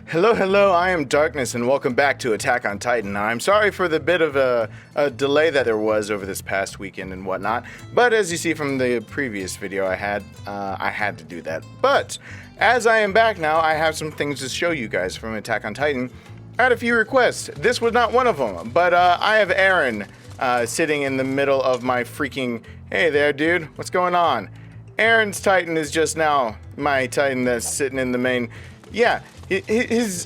Hello, I am Darkness, and welcome back to Attack on Titan. I'm sorry for the bit of a delay that there was over this past weekend and whatnot, but as you see from the previous video I had to do that. But, as I am back now, I have some things to show you guys from Attack on Titan. I had a few requests. This was not one of them, but I have Aaron sitting in the middle of my freaking... Hey there, dude, what's going on? Aaron's Titan is just now my Titan that's sitting in the main... Yeah, it's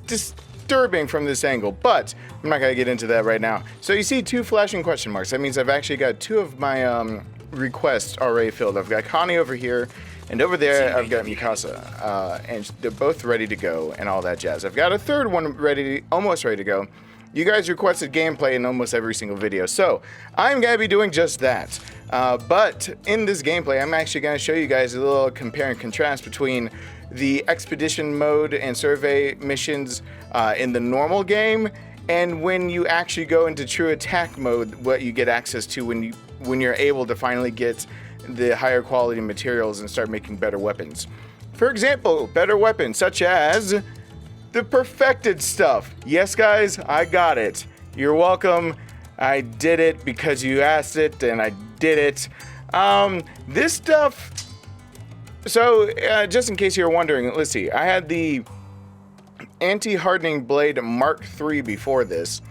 disturbing from this angle, but I'm not going to get into that right now. So you see two flashing question marks. That means I've actually got two of my requests already filled. I've got Conny over here, and over there I've got Mikasa, and they're both ready to go and all that jazz. I've got a third one almost ready to go. You guys requested gameplay in almost every single video, so I'm going to be doing just that. But in this gameplay, I'm actually going to show you guys a little compare and contrast between the expedition mode and survey missions in the normal game, and when you actually go into true attack mode, what you get access to when you're able to finally get the higher quality materials and start making better weapons. For example, better weapons such as the perfected stuff. Yes, guys, I got it. You're welcome. I did it because you asked it, and I did it. This stuff... So, just in case you're wondering, let's see. I had the anti-hardening blade Mark III before this.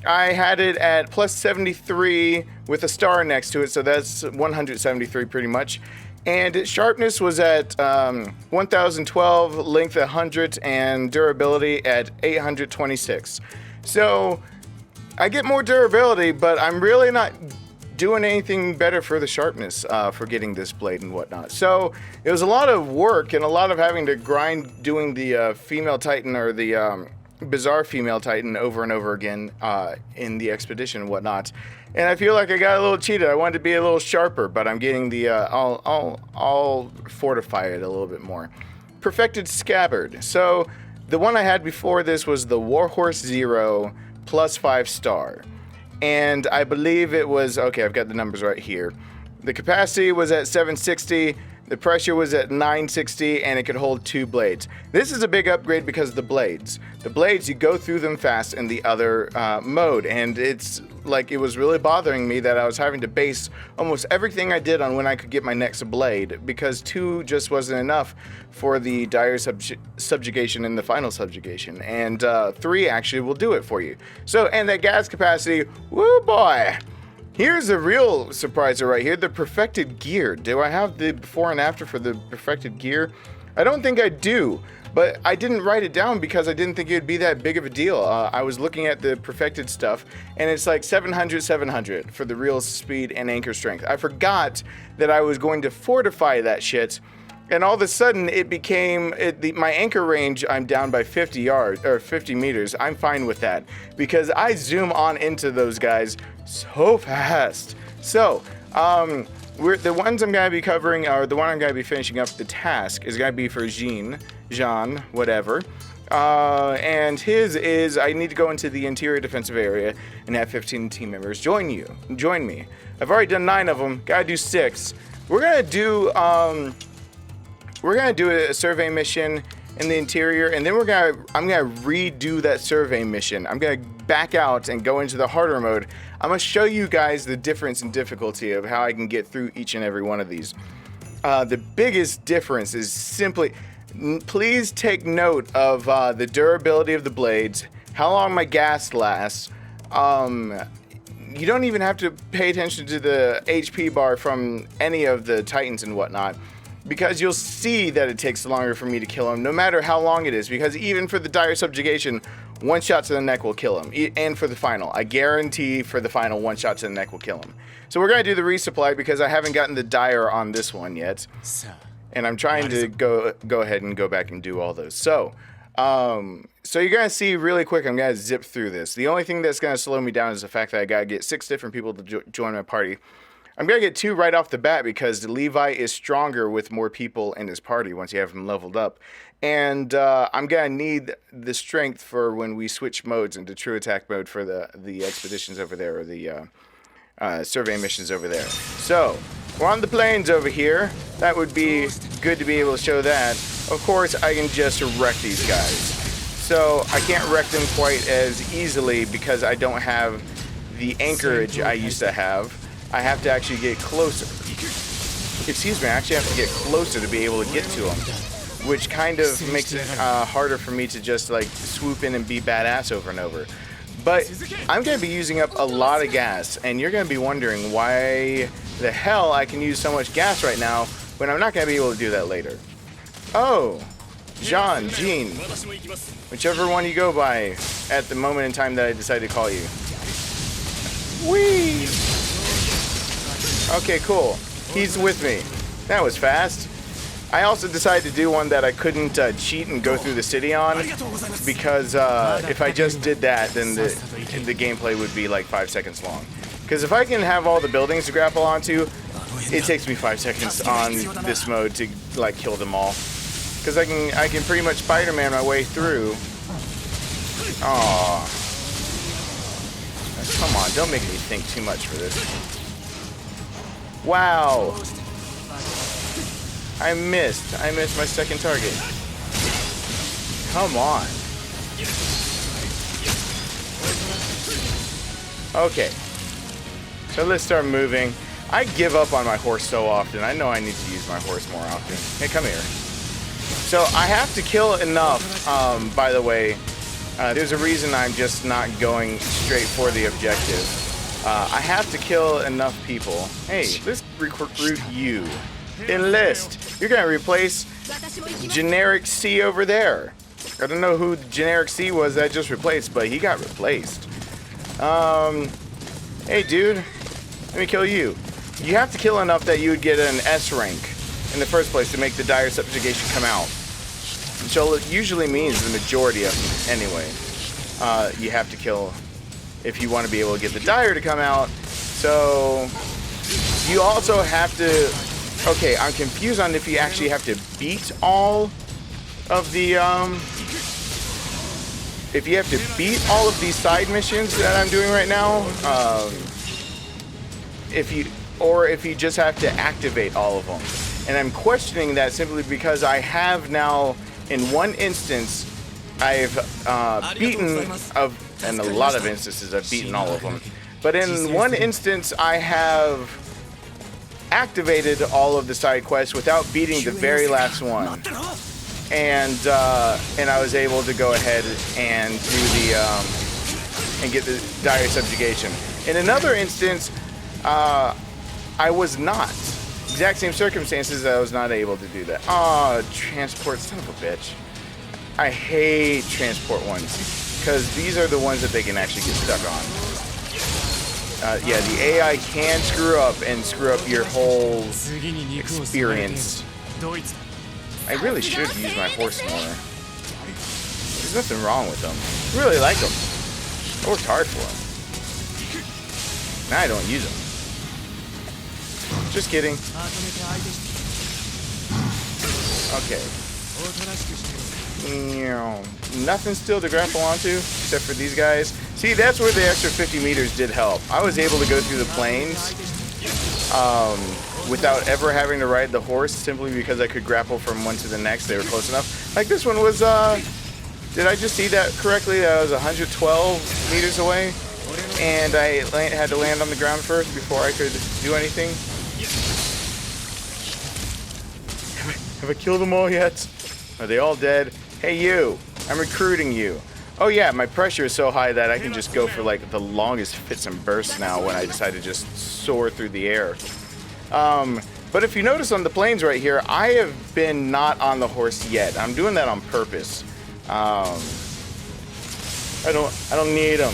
I had it at plus 73 with a star next to it, so that's 173 pretty much. And its sharpness was at 1012, length 100, and durability at 826. So, I get more durability, but I'm really not doing anything better for the sharpness for getting this blade and whatnot. So it was a lot of work and a lot of having to grind doing the female Titan or the bizarre female Titan over and over again in the expedition and whatnot. And I feel like I got a little cheated. I wanted to be a little sharper, but I'm getting the I'll fortify it a little bit more. Perfected Scabbard. So the one I had before this was the Warhorse Zero plus 5 star. And I believe it was, okay, I've got the numbers right here. The capacity was at 760, the pressure was at 960, and it could hold 2 blades. This is a big upgrade because of the blades. The blades, you go through them fast in the other mode, and it's like it was really bothering me that I was having to base almost everything I did on when I could get my next blade, because 2 just wasn't enough for the dire subjugation and the final subjugation, and 3 actually will do it for you. So, and that gas capacity, woo boy! Here's a real surpriser right here, the perfected gear. Do I have the before and after for the perfected gear? I don't think I do, but I didn't write it down because I didn't think it would be that big of a deal. I was looking at the perfected stuff, and it's like 700 for the real speed and anchor strength. I forgot that I was going to fortify that shit, and all of a sudden it became, my anchor range, I'm down by 50 yards, or 50 meters. I'm fine with that, because I zoom on into those guys so fast. So, the ones I'm going to be covering, or the one I'm going to be finishing up, the task, is going to be for Jean, whatever. And his is, I need to go into the interior defensive area and have 15 team members join me. I've already done 9 of them, gotta do 6. We're going to do a survey mission in the interior, and then I'm gonna redo that survey mission. I'm gonna back out and go into the harder mode. I'm gonna show you guys the difference in difficulty of how I can get through each and every one of these. The biggest difference is simply, please take note of the durability of the blades, how long my gas lasts. You don't even have to pay attention to the HP bar from any of the Titans and whatnot, because you'll see that it takes longer for me to kill him, no matter how long it is, because even for the dire subjugation, 1 shot to the neck will kill him, and for the final, I guarantee for the final, 1 shot to the neck will kill him. So we're going to do the resupply, because I haven't gotten the dire on this one yet, and I'm trying to go ahead and go back and do all those. So you're going to see really quick, I'm going to zip through this. The only thing that's going to slow me down is the fact that I got to get 6 different people to join my party. I'm going to get 2 right off the bat because the Levi is stronger with more people in his party once you have him leveled up. And I'm going to need the strength for when we switch modes into true attack mode for the expeditions over there, or the survey missions over there. So, we're on the plains over here. That would be good to be able to show that. of course I can just wreck these guys. So I can't wreck them quite as easily because I don't have the anchorage I used to have. I have to actually get closer. Excuse me, I actually have to get closer to be able to get to them, which kind of makes it harder for me to just like swoop in and be badass over and over. But I'm going to be using up a lot of gas, and you're going to be wondering why the hell I can use so much gas right now when I'm not going to be able to do that later. Oh, Jean, whichever one you go by at the moment in time that I decide to call you. Whee! Okay, cool. He's with me. That was fast. I also decided to do one that I couldn't cheat and go through the city on, because if I just did that, then the gameplay would be like 5 seconds long. Because if I can have all the buildings to grapple onto, it takes me 5 seconds on this mode to like kill them all. Because I can pretty much Spider-Man my way through. Aww. Come on, don't make me think too much for this. Wow. I missed my second target. Come on. Okay. So let's start moving. I give up on my horse so often. I know I need to use my horse more often. Hey, come here. So I have to kill enough, by the way. There's a reason I'm just not going straight for the objective. I have to kill enough people. Hey, let's recruit you. Enlist. You're going to replace Generic C over there. I don't know who Generic C was that I just replaced, but he got replaced. Hey, dude. Let me kill you. You have to kill enough that you would get an S rank in the first place to make the dire subjugation come out. So it usually means the majority of them, anyway. You have to kill if you want to be able to get the dire to come out. So you also have to... Okay, I'm confused on if you actually have to beat all of the... If you have to beat all of these side missions that I'm doing right now, if you just have to activate all of them. And I'm questioning that simply because I have now, in one instance, I've beaten, and a lot of instances I've beaten all of them. But in one instance, I have activated all of the side quests without beating the very last one. And I was able to go ahead and do the and get the dire subjugation. In another instance, I was not. Exact same circumstances, I was not able to do that. Oh, transport, son of a bitch. I hate transport ones, because these are the ones that they can actually get stuck on. Yeah, the AI can screw up and screw up your whole experience. I really should use my horse more. There's nothing wrong with them. I really like them. I worked hard for them. Now I don't use them. Just kidding. Okay. Nothing still to grapple onto except for these guys. See, that's where the extra 50 meters did help. I was able to go through the plains without ever having to ride the horse, simply because I could grapple from one to the next. They were close enough. Like this one was, did I just see that correctly? I was 112 meters away, and I had to land on the ground first before I could do anything. Have I killed them all yet? Are they all dead? Hey, you. I'm recruiting you. Oh, yeah, my pressure is so high that I can just go for, like, the longest fits and bursts now when I decide to just soar through the air. But if you notice on the plains right here, I have been not on the horse yet. I'm doing that on purpose. I don't need him.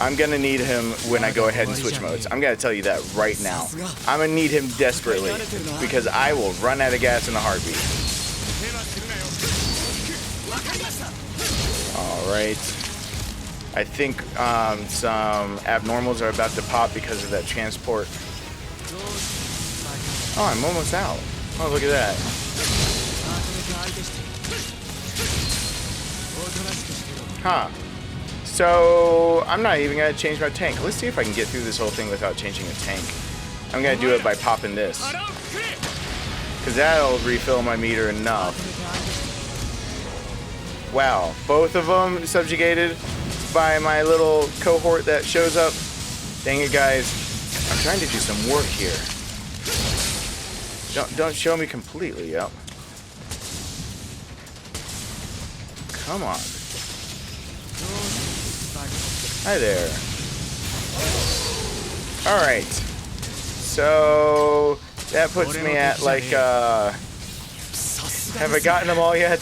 I'm gonna need him when I go ahead and switch modes. I'm gonna tell you that right now. I'm gonna need him desperately, because I will run out of gas in a heartbeat. Alright. I think some abnormals are about to pop because of that transport. Oh, I'm almost out. Oh, look at that. Huh. So, I'm not even going to change my tank. Let's see if I can get through this whole thing without changing a tank. I'm going to do it by popping this. because that'll refill my meter enough. Wow, both of them subjugated by my little cohort that shows up. Dang it, guys. I'm trying to do some work here. Don't show me completely, yep. Come on. Hi there. Alright. So that puts me at like have I gotten them all yet?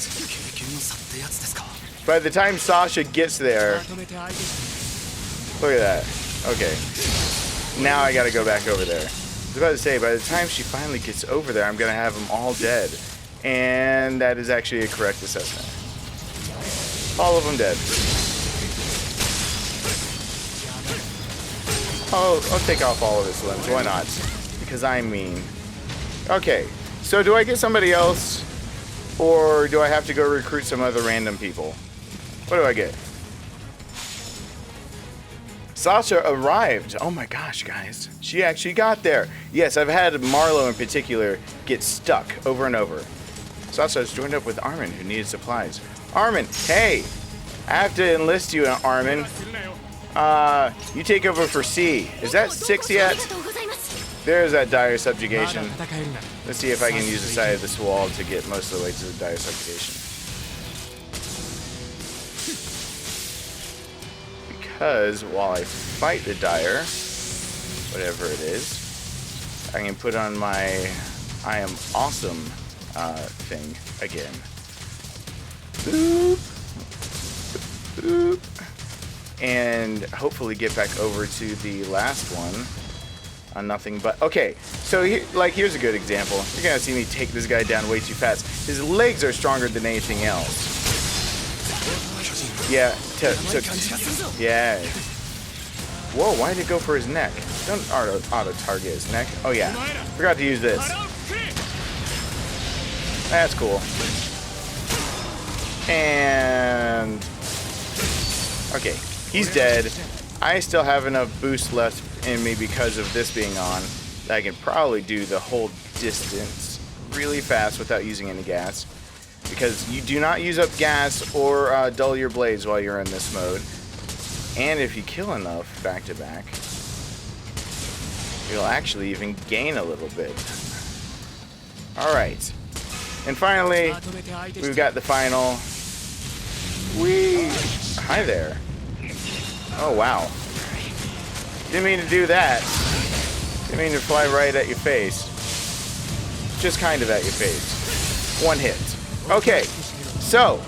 By the time Sasha gets there. Look at that. Okay. Now I gotta go back over there. I was about to say, by the time she finally gets over there, I'm gonna have them all dead. And that is actually a correct assessment. All of them dead. Oh, I'll take off all of his limbs. Why not? Because I'm mean. Okay, so do I get somebody else? Or do I have to go recruit some other random people? What do I get? Sasha arrived. Oh my gosh, guys. She actually got there. Yes, I've had Marlo in particular get stuck over and over. Sasha has joined up with Armin, who needed supplies. Armin, hey! I have to enlist you, Armin. You take over for C. Is that 6 yet? There's that dire subjugation. Let's see if I can use the side of this wall to get most of the way to the dire subjugation. Because while I fight the dire, whatever it is, I can put on my I am awesome thing again. Boop. Boop. And hopefully get back over to the last one on nothing but... Okay, so here's a good example. You're going to see me take this guy down way too fast. His legs are stronger than anything else. Yeah, yeah. Whoa, why did it go for his neck? Don't auto-target his neck. Oh yeah, forgot to use this. That's cool. And... okay, he's dead. I still have enough boost left in me because of this being on that I can probably do the whole distance really fast without using any gas. Because you do not use up gas or dull your blades while you're in this mode. And if you kill enough back to back, you'll actually even gain a little bit. Alright. And finally, we've got the final. Whee! Hi there. Oh wow. Didn't mean to do that. Didn't mean to fly right at your face. Just kind of at your face. One hit. Okay, so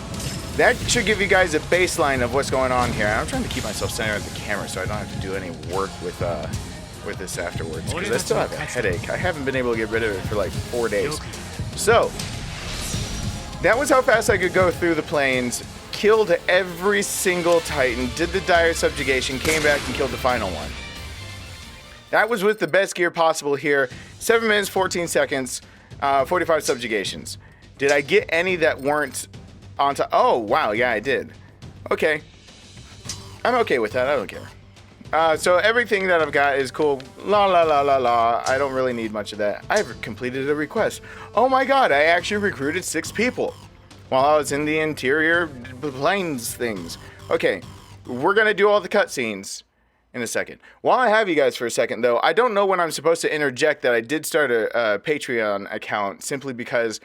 that should give you guys a baseline of what's going on here. I'm trying to keep myself centered at the camera so I don't have to do any work with this afterwards, because I still have a headache. I haven't been able to get rid of it for like 4 days. So that was how fast I could go through the plains, killed every single Titan, did the dire subjugation, came back and killed the final one. That was with the best gear possible here. 7 minutes, 14 seconds, 45 subjugations. Did I get any that weren't on top? Oh, wow, yeah, I did. Okay. I'm okay with that, I don't care. So everything that I've got is cool. La la la la la. I don't really need much of that. I've completed a request. Oh my god, I actually recruited 6 people while I was in the interior plains things. Okay, we're gonna do all the cutscenes in a second. While I have you guys for a second, though, I don't know when I'm supposed to interject that I did start a Patreon account, simply because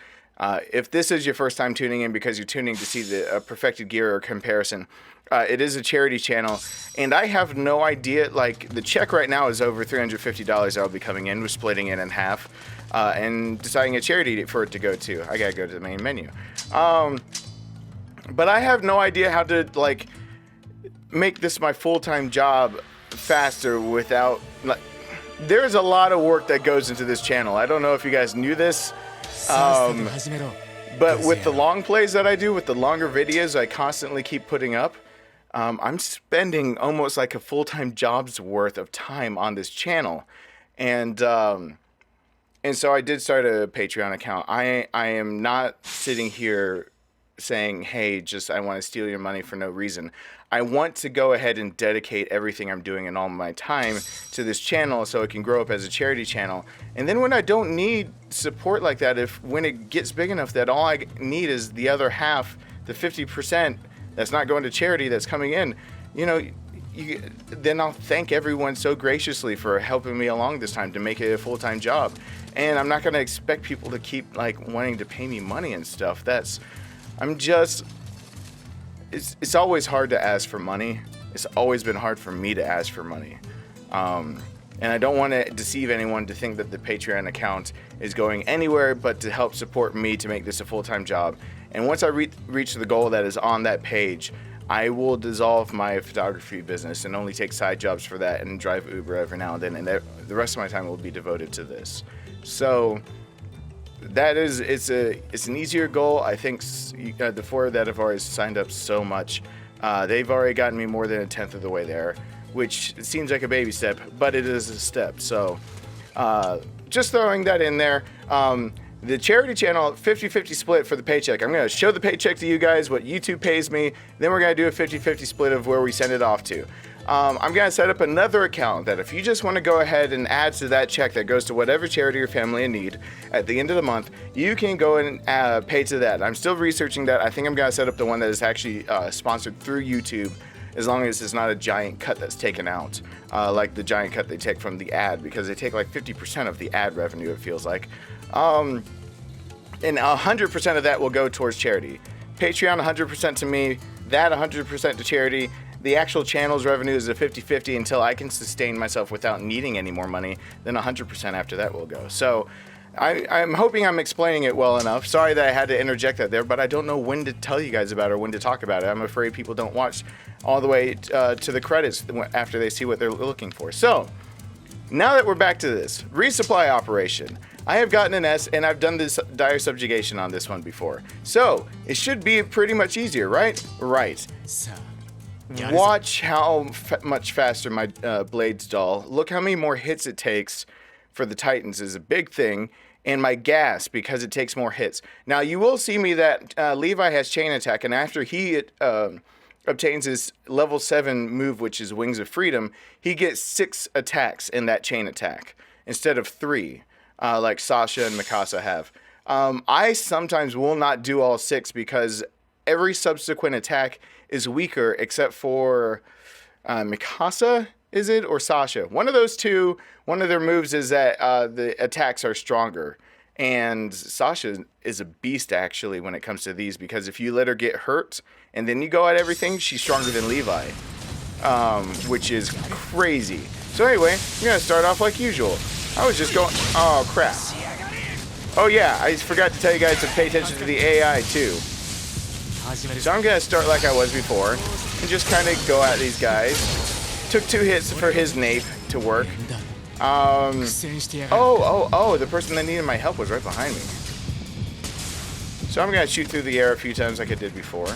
if this is your first time tuning in because you're tuning to see the perfected gear or comparison, it is a charity channel, and I have no idea. Like, the check right now is over $350 I'll be coming in. We're splitting it in half and deciding a charity for it to go to. I gotta go to the main menu. But I have no idea how to, like, make this my full-time job faster without, like, there's a lot of work that goes into this channel. I don't know if you guys knew this. But with the long plays that I do, with the longer videos I constantly keep putting up, I'm spending almost like a full-time job's worth of time on this channel. And so I did start a Patreon account. I am not sitting here saying, hey, just I want to steal your money for no reason. I want to go ahead and dedicate everything I'm doing and all my time to this channel so it can grow up as a charity channel. And then when I don't need support like that, when it gets big enough that all I need is the other half, the 50% that's not going to charity that's coming in, you know, then I'll thank everyone so graciously for helping me along this time to make it a full-time job. And I'm not going to expect people to keep like wanting to pay me money and stuff. It's always hard to ask for money. It's always been hard for me to ask for money. And I don't want to deceive anyone to think that the Patreon account is going anywhere but to help support me to make this a full-time job. And once I reach the goal that is on that page, I will dissolve my photography business and only take side jobs for that and drive Uber every now and then. And the rest of my time will be devoted to this. So it's an easier goal. I think the 4 that have already signed up so much, they've already gotten me more than 1/10 of the way there, which seems like a baby step, but it is a step. So just throwing that in there. The charity channel, 50-50 split for the paycheck. I'm going to show the paycheck to you guys, what YouTube pays me. Then we're going to do a 50-50 split of where we send it off to. I'm going to set up another account that if you just want to go ahead and add to that check that goes to whatever charity or family in need at the end of the month, you can go and pay to that. I'm still researching that. I think I'm going to set up the one that is actually sponsored through YouTube, as long as it's not a giant cut that's taken out, like the giant cut they take from the ad, because they take like 50% of the ad revenue, it feels like. And 100% of that will go towards charity. Patreon 100% to me, that 100% to charity. The actual channel's revenue is a 50-50 until I can sustain myself without needing any more money. Then 100% after that will go. So I'm hoping I'm explaining it well enough. Sorry that I had to interject that there, but I don't know when to tell you guys about it or when to talk about it. I'm afraid people don't watch all the way to the credits after they see what they're looking for. So now that we're back to this resupply operation, I have gotten an S, and I've done this dire subjugation on this one before. So it should be pretty much easier, right? Right. Watch how much faster my blades dull. Look how many more hits it takes for the Titans is a big thing. And my gas, because it takes more hits. Now, you will see me that Levi has chain attack, and after he obtains his level 7 move, which is Wings of Freedom, he gets 6 attacks in that chain attack instead of 3, like Sasha and Mikasa have. I sometimes will not do all 6 because every subsequent attack is weaker except for Mikasa, is it? Or Sasha. One of those two, one of their moves is that the attacks are stronger. And Sasha is a beast, actually, when it comes to these, because if you let her get hurt and then you go at everything, she's stronger than Levi, which is crazy. So anyway, I'm going to start off like usual. I was just going... Oh, crap. Oh, yeah, I forgot to tell you guys to pay attention to the AI, too. So I'm going to start like I was before and just kind of go at these guys. Took 2 hits for his nape to work. The person that needed my help was right behind me. So I'm going to shoot through the air a few times like I did before.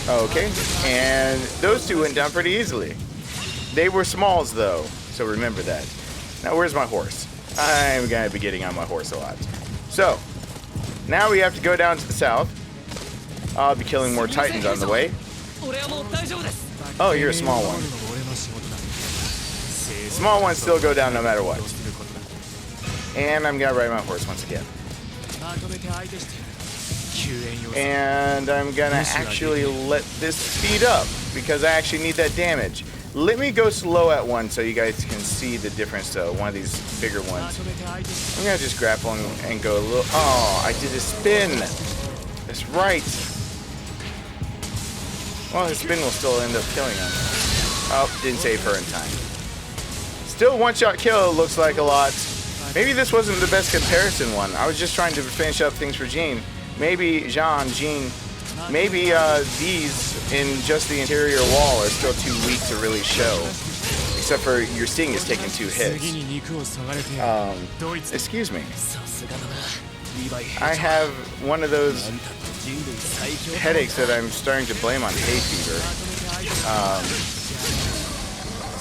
Okay, and those 2 went down pretty easily. They were smalls though, so remember that. Now where's my horse? I'm going to be getting on my horse a lot. So, now we have to go down to the south. I'll be killing more Titans on the way. Oh, you're a small one. Small ones still go down no matter what. And I'm going to ride my horse once again. And I'm going to actually let this speed up because I actually need that damage. Let me go slow at one so you guys can see the difference though, one of these bigger ones. I'm going to just grapple and go a little... Oh, I did a spin. That's right. Well, his spin will still end up killing him. Oh, didn't save her in time. Still one-shot kill looks like a lot. Maybe this wasn't the best comparison one. I was just trying to finish up things for Jean. Maybe Jean, maybe these in just the interior wall are still too weak to really show. Except for your Sting is taking 2 hits. Excuse me. I have one of those headaches that I'm starting to blame on hay fever.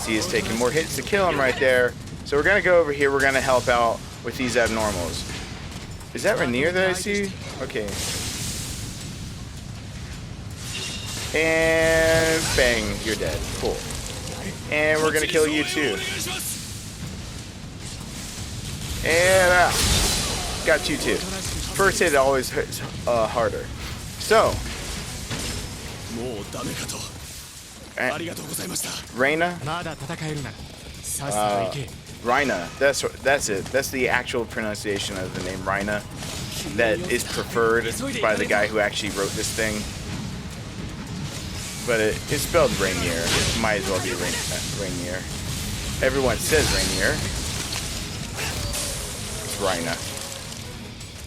He is taking more hits to kill him right there. So we're going to go over here. We're going to help out with these abnormals. Is that Rainier that I see? Okay. And bang, you're dead. Cool. And we're gonna kill you too. And got you too. First hit always hurts harder. So, Reina. Reina. That's it. That's the actual pronunciation of the name Reina. That is preferred by the guy who actually wrote this thing. But it's spelled Rainier. It might as well be Rainier. Everyone says Rainier. It's Reina.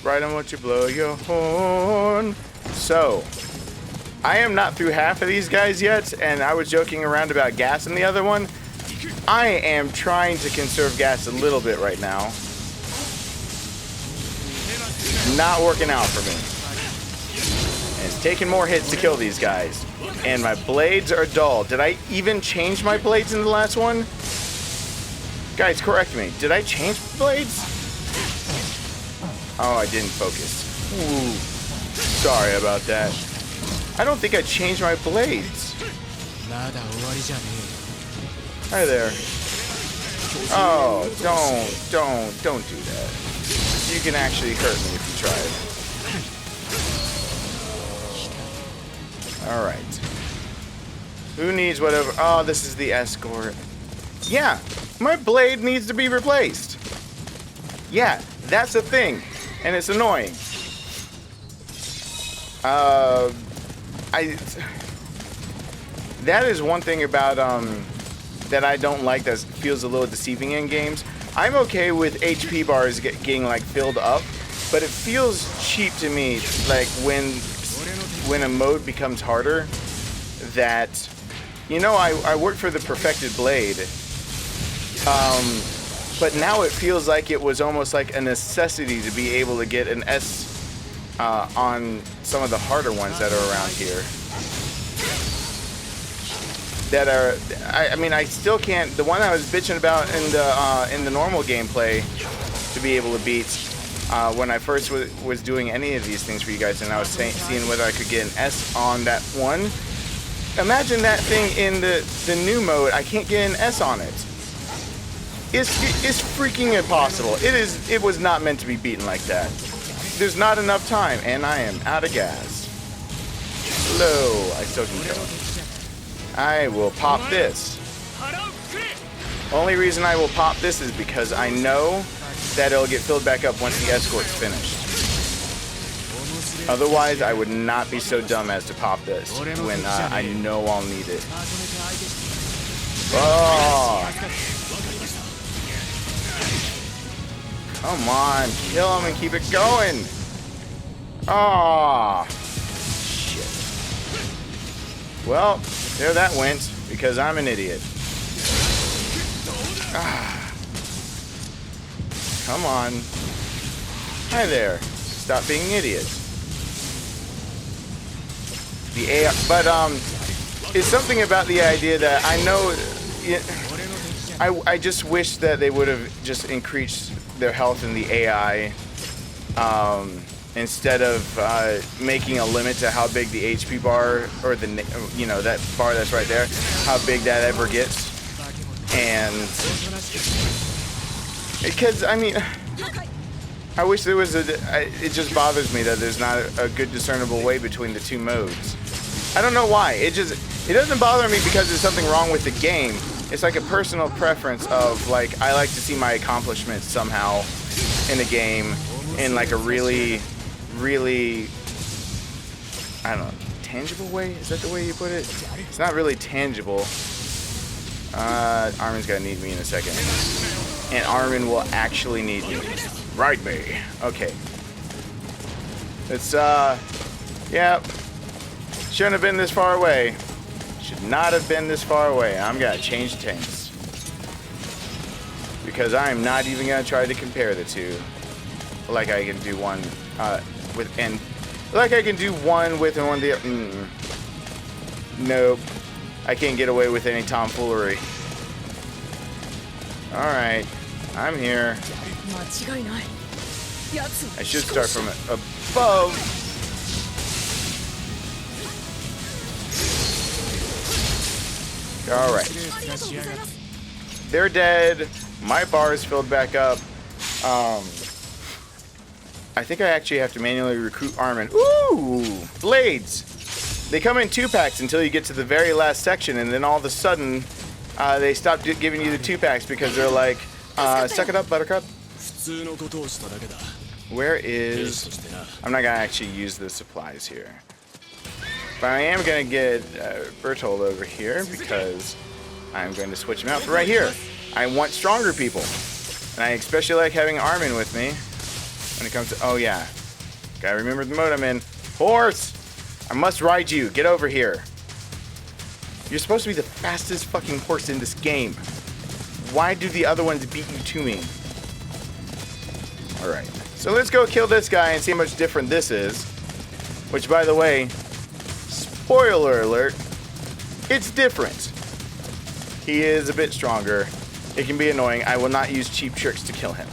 Right on, won't you blow your horn? So, I am not through half of these guys yet, and I was joking around about gas in the other one. I am trying to conserve gas a little bit right now. Not working out for me. And it's taking more hits to kill these guys. And my blades are dull. Did I even change my blades in the last one? Guys, correct me. Did I change blades? Oh, I didn't focus. Ooh. Sorry about that. I don't think I changed my blades. Hi there. Oh, don't do that. You can actually hurt me if you try. Alright. Who needs whatever? Oh, this is the escort. Yeah, my blade needs to be replaced. Yeah, that's the thing. And it's annoying. That is one thing about that I don't like that feels a little deceiving in games. I'm okay with HP bars getting like filled up, but it feels cheap to me like when a mode becomes harder that, you know, I worked for the Perfected Blade, but now it feels like it was almost like a necessity to be able to get an S on some of the harder ones that are around here. That are, I mean, I still can't. The one I was bitching about in the normal gameplay to be able to beat when I first was doing any of these things for you guys, and I was seeing whether I could get an S on that one. Imagine that thing in the new mode. I can't get an S on it. It's freaking impossible. It was not meant to be beaten like that. There's not enough time, and I am out of gas. Hello, I still can kill him. I will pop this. Only reason I will pop this is because I know that it'll get filled back up once the escort's finished. Otherwise, I would not be so dumb as to pop this when I know I'll need it. Oh! Come on, kill him and keep it going. Oh, shit. Well, there that went, because I'm an idiot. Ah. Come on. Hi there. Stop being idiots. The AI, but it's something about the idea that I know. I just wish that they would have just increased their health in the AI instead of making a limit to how big the HP bar or the that bar that's right there, how big that ever gets. And because I mean, I wish there was it just bothers me that there's not a good discernible way between the two modes. I don't know why. It doesn't bother me because there's something wrong with the game. It's like a personal preference of like I like to see my accomplishments somehow in a game in like a really, really, I don't know, tangible way? Is that the way you put it? It's not really tangible. Armin's gonna need me in a second. And Armin will actually need me. Ride me. Okay. It's, yeah. Shouldn't have been this far away. Should not have been this far away. I'm gonna change tanks. Because I am not even gonna try to compare the two. Like I can do one, with, and like I can do one with and one the other. Nope. I can't get away with any tomfoolery. Alright. I'm here. I should start from above. Alright. They're dead. My bar is filled back up. I think I actually have to manually recruit Armin. Ooh! Blades! They come in 2-packs until you get to the very last section, and then all of a sudden, they stop giving you the 2-packs because they're like, suck it up, Buttercup. Where is... I'm not going to actually use the supplies here. But I am going to get Bertold over here because I'm going to switch him out for right here. I want stronger people. And I especially like having Armin with me when it comes to... Oh, yeah. Gotta remember the mode I'm in. Horse! I must ride you. Get over here. You're supposed to be the fastest fucking horse in this game. Why do the other ones beat you to me? Alright. So let's go kill this guy and see how much different this is. Which, by the way, spoiler alert, it's different. He is a bit stronger. It can be annoying. I will not use cheap tricks to kill him.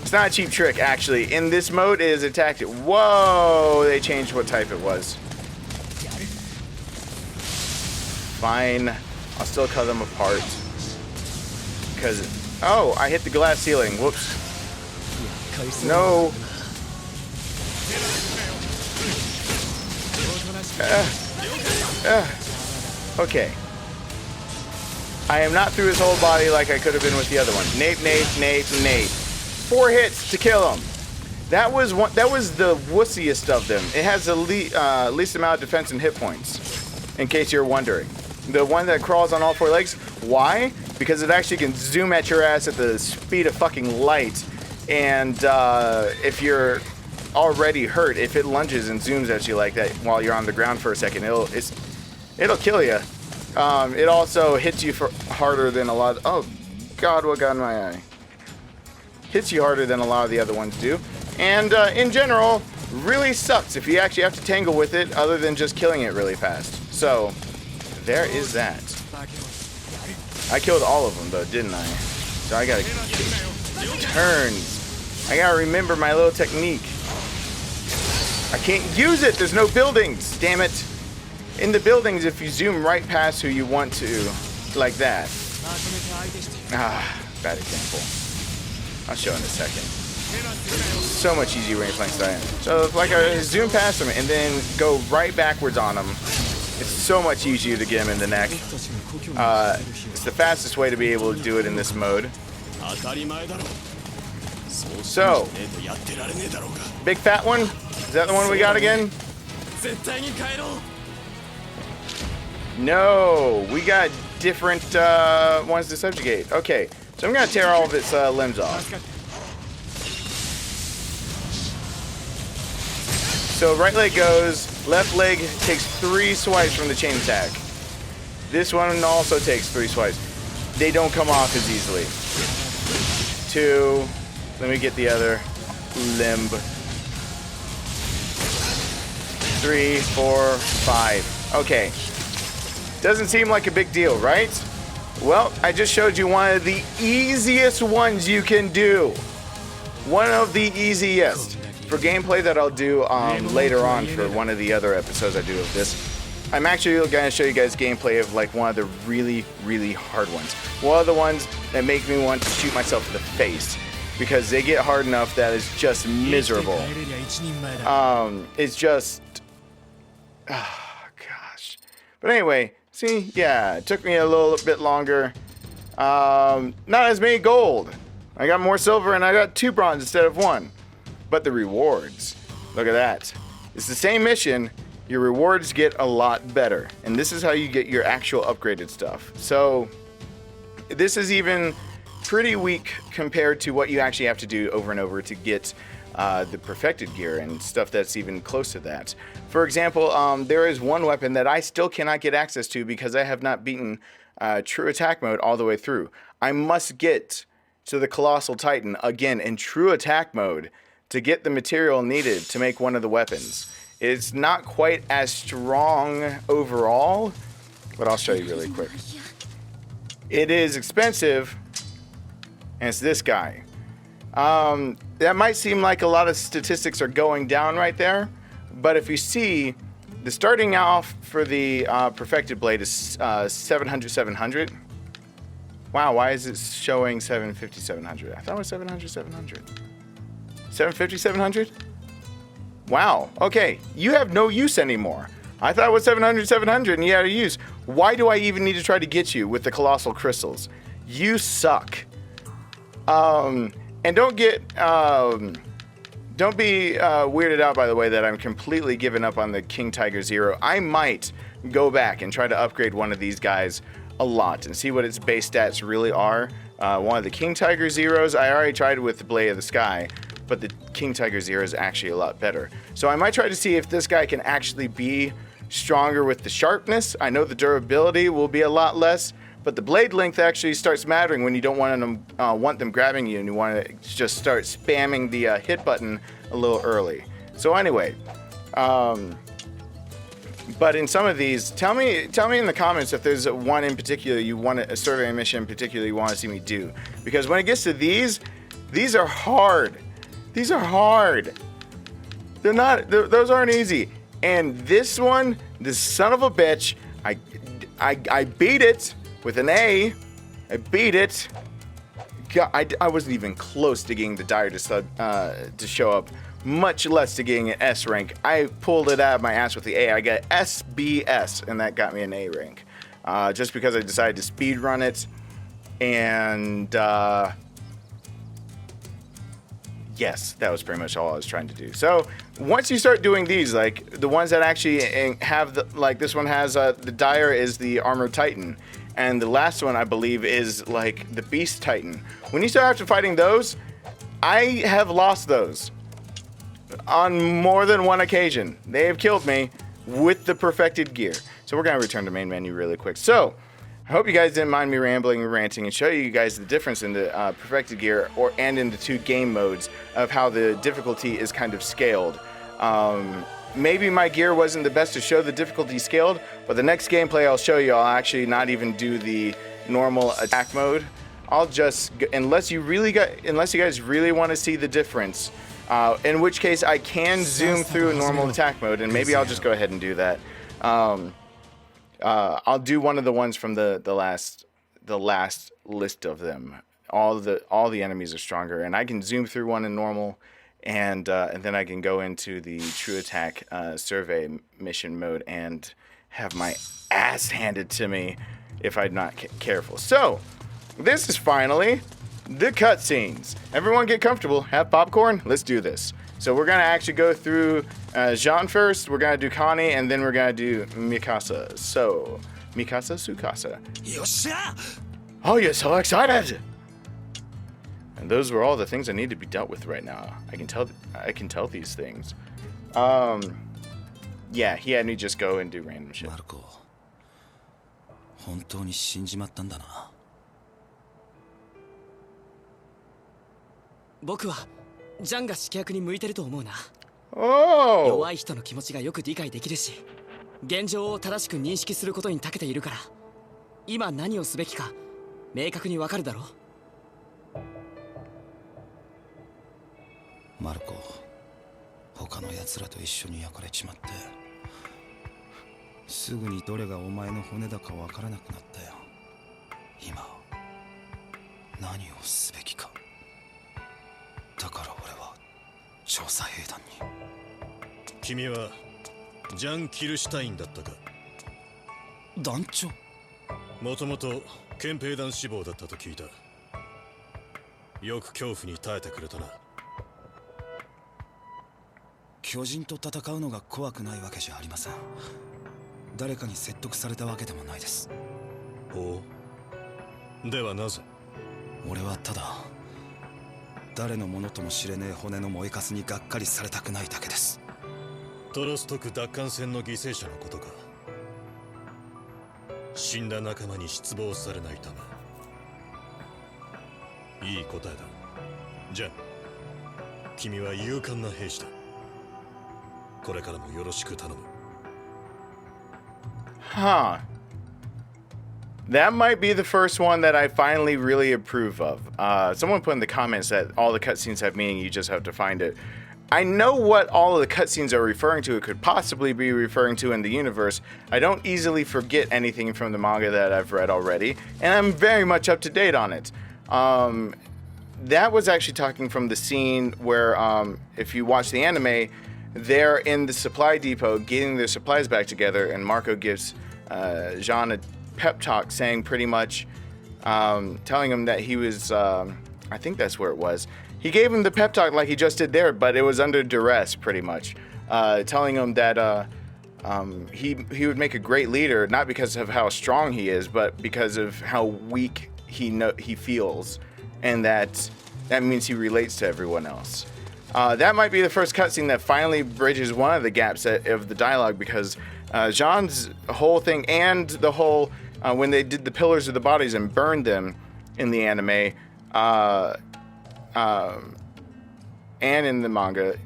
It's not a cheap trick, actually. In this mode, it is a tactic. Whoa! They changed what type it was. Fine. I'll still cut them apart. Because... Oh, I hit the glass ceiling. Whoops. No. Okay. I am not through his whole body like I could have been with the other one. Nape, nape, nape, nape. 4 hits to kill him. That was one. That was the wussiest of them. It has the least amount of defense and hit points. In case you're wondering, the one that crawls on all 4 legs. Why? Because it actually can zoom at your ass at the speed of fucking light. And if you're already hurt, if it lunges and zooms at you like that while you're on the ground for a second, it'll kill you. It also hits you harder than a lot of... Oh, God, what got in my eye? Hits you harder than a lot of the other ones do. And in general, really sucks if you actually have to tangle with it other than just killing it really fast. So, there is that. I killed all of them, though, didn't I? So I gotta... Turns. I gotta remember my little technique. I can't use it! There's no buildings! Damn it! In the buildings, if you zoom right past who you want to, like that. Ah, bad example. I'll show in a second. So much easier when you're playing Scion. So if like I zoom past them and then go right backwards on them, it's so much easier to get him in the neck. It's the fastest way to be able to do it in this mode. So, big fat one? Is that the one we got again? No, we got different ones to subjugate. Okay, so I'm going to tear all of its limbs off. So right leg goes, left leg takes 3 swipes from the chain attack. This one also takes 3 swipes. They don't come off as easily. 2, let me get the other limb. 3, 4, 5. Okay. Doesn't seem like a big deal, right? Well, I just showed you one of the easiest ones you can do. One of the easiest. For gameplay that I'll do later on for one of the other episodes I do of this, I'm actually going to show you guys gameplay of like one of the really, really hard ones. One of the ones that make me want to shoot myself in the face. Because they get hard enough that it's just miserable. It's just... Oh, gosh. But anyway, see? Yeah, it took me a little bit longer. Not as many gold. I got more silver and I got 2 bronze instead of 1. But the rewards, look at that. It's the same mission, your rewards get a lot better. And this is how you get your actual upgraded stuff. So, this is even pretty weak compared to what you actually have to do over and over to get the perfected gear and stuff that's even close to that. For example, there is one weapon that I still cannot get access to because I have not beaten true attack mode all the way through. I must get to the Colossal Titan again in true attack mode to get the material needed to make one of the weapons. It's not quite as strong overall, but I'll show you really quick. It is expensive, and it's this guy. that might seem like a lot of statistics are going down right there, but if you see, the starting off for the perfected blade is 700, 700. Wow, why is it showing 750, 700? I thought it was 700, 700. 750, 700? Wow, okay, you have no use anymore. I thought it was 700, 700 and you had a use. Why do I even need to try to get you with the colossal crystals? You suck. And don't be weirded out by the way that I'm completely giving up on the King Tiger Zero. I might go back and try to upgrade one of these guys a lot and see what its base stats really are. One of the King Tiger Zeros, I already tried with the Blade of the Sky, but the King Tiger Zero is actually a lot better. So I might try to see if this guy can actually be stronger with the sharpness. I know the durability will be a lot less, but the blade length actually starts mattering when you don't want them grabbing you and you want to just start spamming the hit button a little early. So anyway, but in some of these, tell me in the comments if there's one in particular you want a survey mission in particular you want to see me do, because when it gets to these are hard. These are hard. They're not. Those aren't easy. And this one, this son of a bitch, I beat it with an A. I beat it. God, I wasn't even close to getting the dire to show up, much less to getting an S rank. I pulled it out of my ass with the A. I got SBS, and that got me an A rank. Just because I decided to speed run it, and yes, that was pretty much all I was trying to do. So once you start doing these, like the ones that actually have like this one has the dire is the Armored Titan, and the last one I believe is like the Beast Titan. When you start after fighting those, I have lost those on more than one occasion. They have killed me with the perfected gear. So we're gonna return to main menu really quick. So I hope you guys didn't mind me rambling and ranting and show you guys the difference in the perfected gear and in the two game modes of how the difficulty is kind of scaled. Maybe my gear wasn't the best to show the difficulty scaled, but the next gameplay I'll show you, I'll actually not even do the normal attack mode. I'll just, unless you guys really want to see the difference, in which case I can zoom through a normal attack mode, and maybe I'll just go ahead and do that. I'll do one of the ones from the last list of them. All the enemies are stronger, and I can zoom through one in normal, and then I can go into the true attack survey mission mode and have my ass handed to me if I'm not careful. So this is finally the cutscenes. Everyone get comfortable, have popcorn, let's do this. So we're gonna actually go through Jean first, we're gonna do Conny, and then we're gonna do Mikasa. So, Mikasa, Tsukasa. Yosha! Oh, you're so excited! And those were all the things that need to be dealt with right now. I can tell these things. Yeah, he had me just go and do random shit. Marco, 本当に死んじまったんだな。僕はジャンが指揮役に向いてると思うな。弱い人の気持ちがよく理解できるし、現状を正しく認識することに長けているから、今何をすべきか明確にわかるだろう。マルコ、他の奴らと一緒に焼かれちまって、すぐにどれがお前の骨だかわからなくなったよ。今何をすべきか。だから俺は調査兵団に。君はジャン・キルシュタインだったか。団長。もともと憲兵団志望だったと聞いた。よく恐怖に耐えてくれたな。巨人と戦うのが怖くないわけじゃありません。誰かに説得されたわけでもないです。ほう。ではなぜ？俺はただ誰のものとも知れねえ骨の燃えかすにがっかりされたくないだけです。トロストク奪還戦の犠牲者のことか。死んだ仲間に失望されないため。いい答えだ。じゃあ君は勇敢な兵士だ。これからもよろしく頼む。Huh. That might be the first one that I finally really approve of. Someone put in the comments that all the cutscenes have meaning, you just have to find it. I know what all of the cutscenes are referring to, it could possibly be referring to in the universe. I don't easily forget anything from the manga that I've read already, and I'm very much up to date on it. That was actually talking from the scene where, if you watch the anime, they're in the supply depot getting their supplies back together, and Marco gives Jean a pep talk saying pretty much, telling him that he was, I think that's where it was. He gave him the pep talk like he just did there, but it was under duress pretty much, telling him that he would make a great leader, not because of how strong he is, but because of how weak he feels, and that means he relates to everyone else. That might be the first cutscene that finally bridges one of the gaps of the dialogue, because Jean's whole thing and the whole when they did the pillars of the bodies and burned them in the anime and in the manga,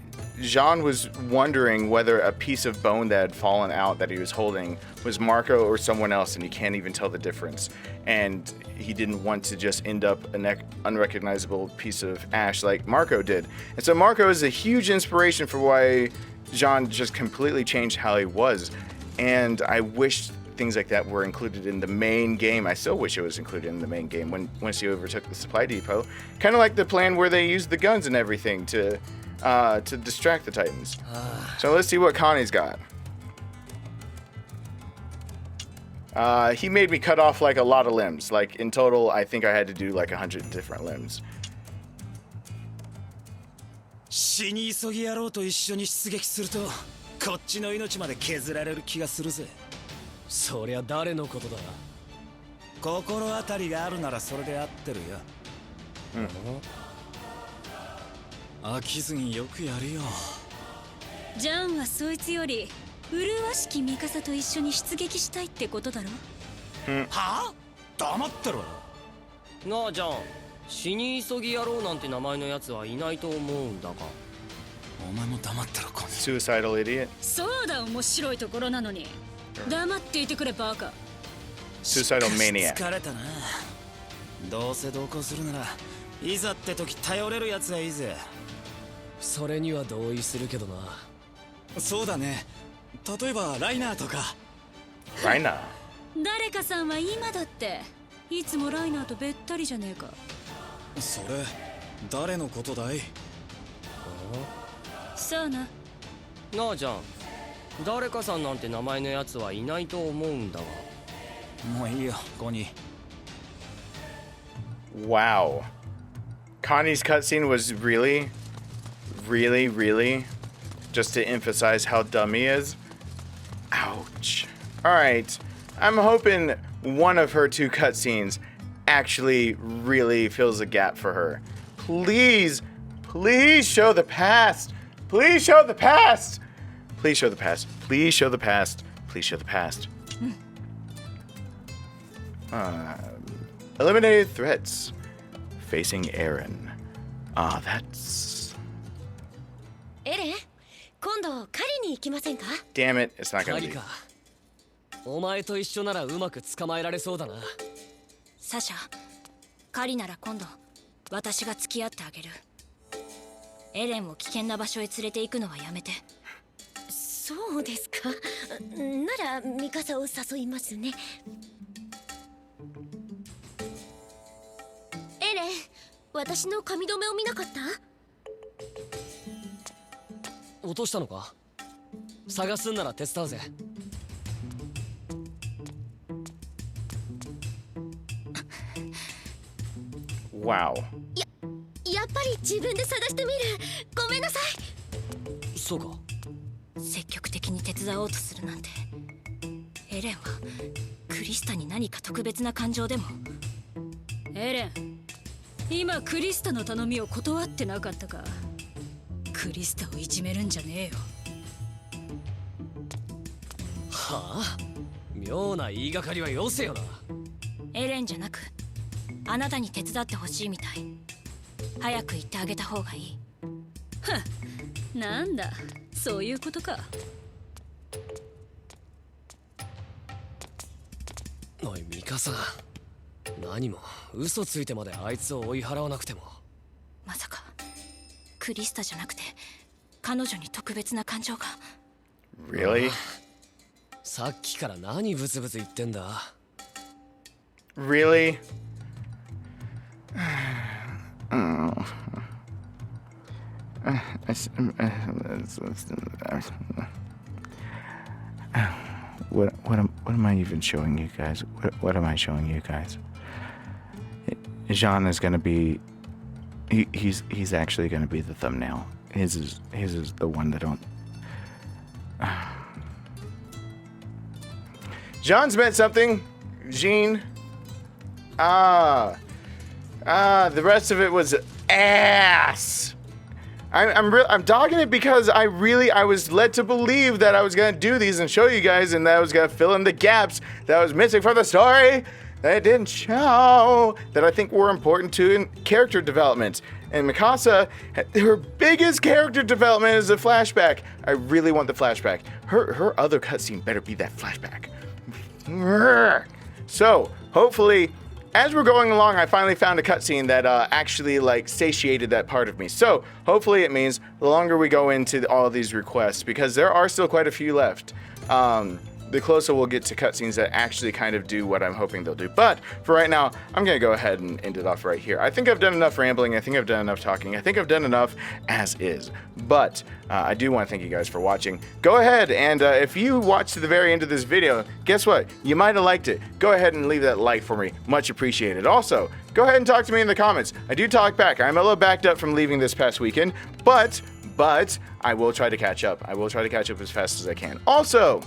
Jean was wondering whether a piece of bone that had fallen out that he was holding was Marco or someone else, and he can't even tell the difference. And he didn't want to just end up an unrecognizable piece of ash like Marco did. And so Marco is a huge inspiration for why Jean just completely changed how he was. And I wish things like that were included in the main game. I still wish it was included in the main game once he overtook the supply depot. Kind of like the plan where they used the guns and everything to distract the Titans. So let's see what Connie's got. He made me cut off like a lot of limbs. Like in total, I think I had to do like 100 different limbs. 死に急ぎ野郎と一緒に出撃するとこっちの命まで削られる気がするぜ。そりゃ誰のことだ。心当たりがあるならそれで合ってるよ。飽きずによくやるよ。ジャンはそいつより麗しきミカサと一緒に出撃したいってことだろ。はあ？黙ってろ。なあジャン、死に急ぎ野郎なんて名前のやつはいないと思うんだが。お前も黙ってろ、コニー。 Suicidal idiot. そうだ、面白いところなのに。黙っていてくれバカ。 Suicidal maniac. 疲れたな。どうせ同行するならいざって時頼れるやつがいいぜ。それには同意するけどな。そうだね。例えばライナーとか。ライナー。誰かさんは今だっていつもライナーとべったりじゃねえか。それ誰のことだい？さあな。なあジャン、誰かさんなんて名前のやつはいないと思うんだが。もういいよ、コニー。 Wow. Connie's cutscene was really just to emphasize how dumb he is. Ouch. Alright. I'm hoping one of her two cutscenes actually really fills a gap for her. Please show the past. Please show the past. Please show the past. Please show the past. Please show the past. Eliminated threats. Facing Aaron. That's... エレン、今度狩りに行きませんか？ Damn it, it's not gonna 狩 be. りか。お前と一緒ならうまく捕まえられそうだな。サシャ、狩りなら今度私が付き合ってあげる。エレンを危険な場所へ連れて行くのはやめて。そうですか。ならミカサを誘いますね。エレン、私の髪留めを見なかった？落としたのか？探すんなら手伝うぜ。Wow. やっぱり自分で探してみる。ごめんなさい。そうか。積極的に手伝おうとするなんて。エレンはクリスタに何か特別な感情でも。エレン、今クリスタの頼みを断ってなかったか？クリスタをいじめるんじゃねえよ。はあ？妙な言いがかりはよせよな。エレンじゃなくあなたに手伝ってほしいみたい。早く言ってあげた方がいい。はっ、なんだ、そういうことか。おいミカサ、何も嘘ついてまであいつを追い払わなくても。まさかクリスタじゃなくて彼女に特別な感情が。 Really? さっきから何ブツブツ言ってんだ。 Really? What am I even showing you guys? What am I showing you guys? Jean is gonna be. He's actually gonna be the thumbnail. His is the one that don't. Jean's meant something. Jean. The rest of it was ass. I'm dogging it because I was led to believe that I was gonna do these and show you guys, and that I was gonna fill in the gaps that was missing from the story that it didn't show, that I think were important to in character development. And Mikasa, her biggest character development is a flashback. I really want the flashback. Her other cutscene better be that flashback. So hopefully, as we're going along, I finally found a cutscene that actually like satiated that part of me. So hopefully it means the longer we go into all of these requests, because there are still quite a few left, the closer we'll get to cutscenes that actually kind of do what I'm hoping they'll do. But for right now, I'm gonna go ahead and end it off right here. I think I've done enough rambling. I think I've done enough talking. I think I've done enough as is. But I do want to thank you guys for watching. Go ahead and if you watched to the very end of this video, guess what? You might have liked it. Go ahead and leave that like for me. Much appreciated. Also, go ahead and talk to me in the comments. I do talk back. I'm a little backed up from leaving this past weekend, but I will try to catch up. I will try to catch up as fast as I can. Also,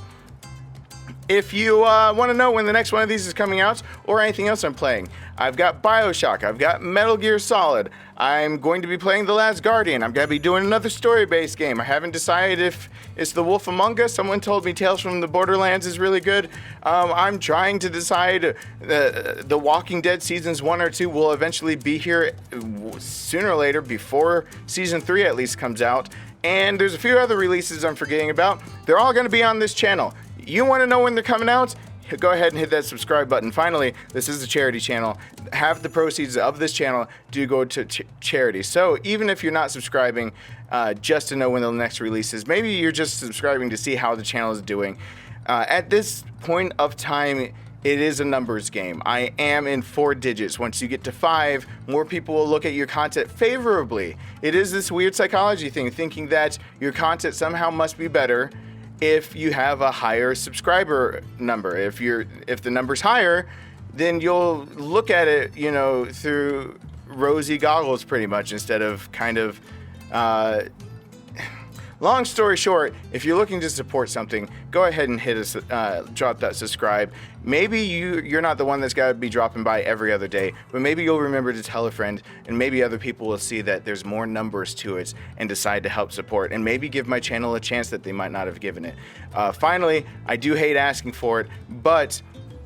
if you want to know when the next one of these is coming out or anything else I'm playing, I've got BioShock, I've got Metal Gear Solid, I'm going to be playing The Last Guardian, I'm going to be doing another story-based game. I haven't decided if it's The Wolf Among Us. Someone told me Tales from the Borderlands is really good. I'm trying to decide The Walking Dead Seasons 1 or 2 will eventually be here sooner or later, before Season 3 at least comes out. And there's a few other releases I'm forgetting about. They're all going to be on this channel. You want to know when they're coming out? Go ahead and hit that subscribe button. Finally, this is a charity channel. Half the proceeds of this channel do go to charity. So even if you're not subscribing just to know when the next release is, maybe you're just subscribing to see how the channel is doing. At this point of time, it is a numbers game. I am in 4 digits. Once you get to 5, more people will look at your content favorably. It is this weird psychology thing, thinking that your content somehow must be better if you have a higher subscriber number. If the number's higher, then you'll look at it, you know, through rosy goggles pretty much, instead of kind of long story short, if you're looking to support something, go ahead and hit us, drop that subscribe. Maybe you're not the one that's got to be dropping by every other day, but maybe you'll remember to tell a friend, and maybe other people will see that there's more numbers to it and decide to help support, and maybe give my channel a chance that they might not have given it. Finally, I do hate asking for it, but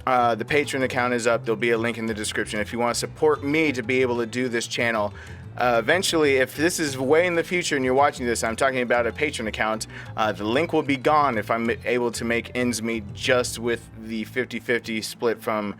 the Patreon account is up. There'll be a link in the description if you want to support me to be able to do this channel. Eventually, if this is way in the future and you're watching this, I'm talking about a Patreon account. The link will be gone if I'm able to make ends meet just with the 50-50 split from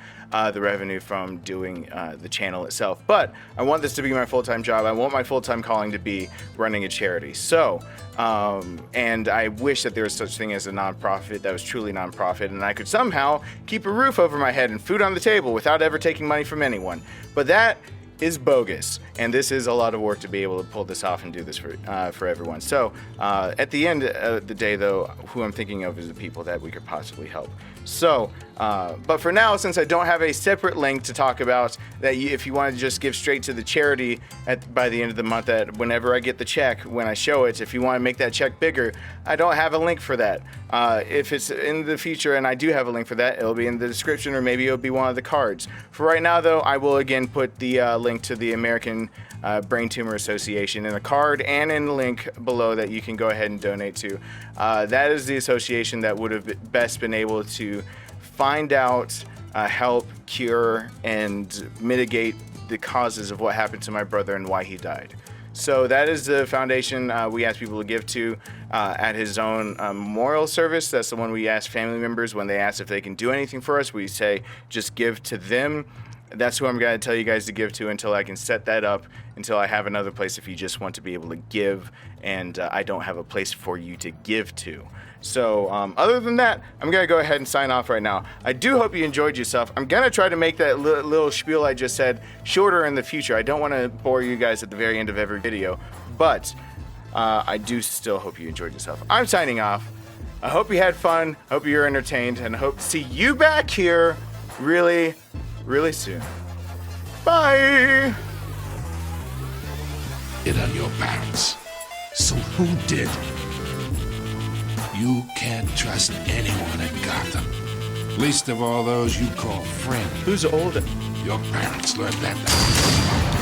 the revenue from doing the channel itself. But I want this to be my full-time job. I want my full-time calling to be running a charity. So, and I wish that there was such thing as a nonprofit that was truly nonprofit, and I could somehow keep a roof over my head and food on the table without ever taking money from anyone. But that is bogus, and this is a lot of work to be able to pull this off and do this for everyone. So at the end of the day, though, who I'm thinking of is the people that we could possibly help. So, but for now, since I don't have a separate link to talk about, that if you want to just give straight to the charity by the end of the month, that whenever I get the check, when I show it, if you want to make that check bigger, I don't have a link for that. If it's in the future and I do have a link for that, it'll be in the description, or maybe it'll be one of the cards. For right now, though, I will again put the link to the American Brain Tumor Association in a card and in the link below that you can go ahead and donate to. That is the association that would have best been able to find out, help, cure, and mitigate the causes of what happened to my brother and why he died. So that is the foundation we ask people to give to at his own memorial service. That's the one we ask family members when they ask if they can do anything for us. We say just give to them. That's who I'm going to tell you guys to give to until I can set that up, until I have another place if you just want to be able to give and I don't have a place for you to give to. So other than that, I'm going to go ahead and sign off right now. I do hope you enjoyed yourself. I'm going to try to make that little spiel I just said shorter in the future. I don't want to bore you guys at the very end of every video, but I do still hope you enjoyed yourself. I'm signing off. I hope you had fun, hope you're entertained, and hope to see you back here really soon. Bye! It on your parents. So who did? You can't trust anyone in Gotham. Least of all those you call friends. Who's older? Your parents learned that.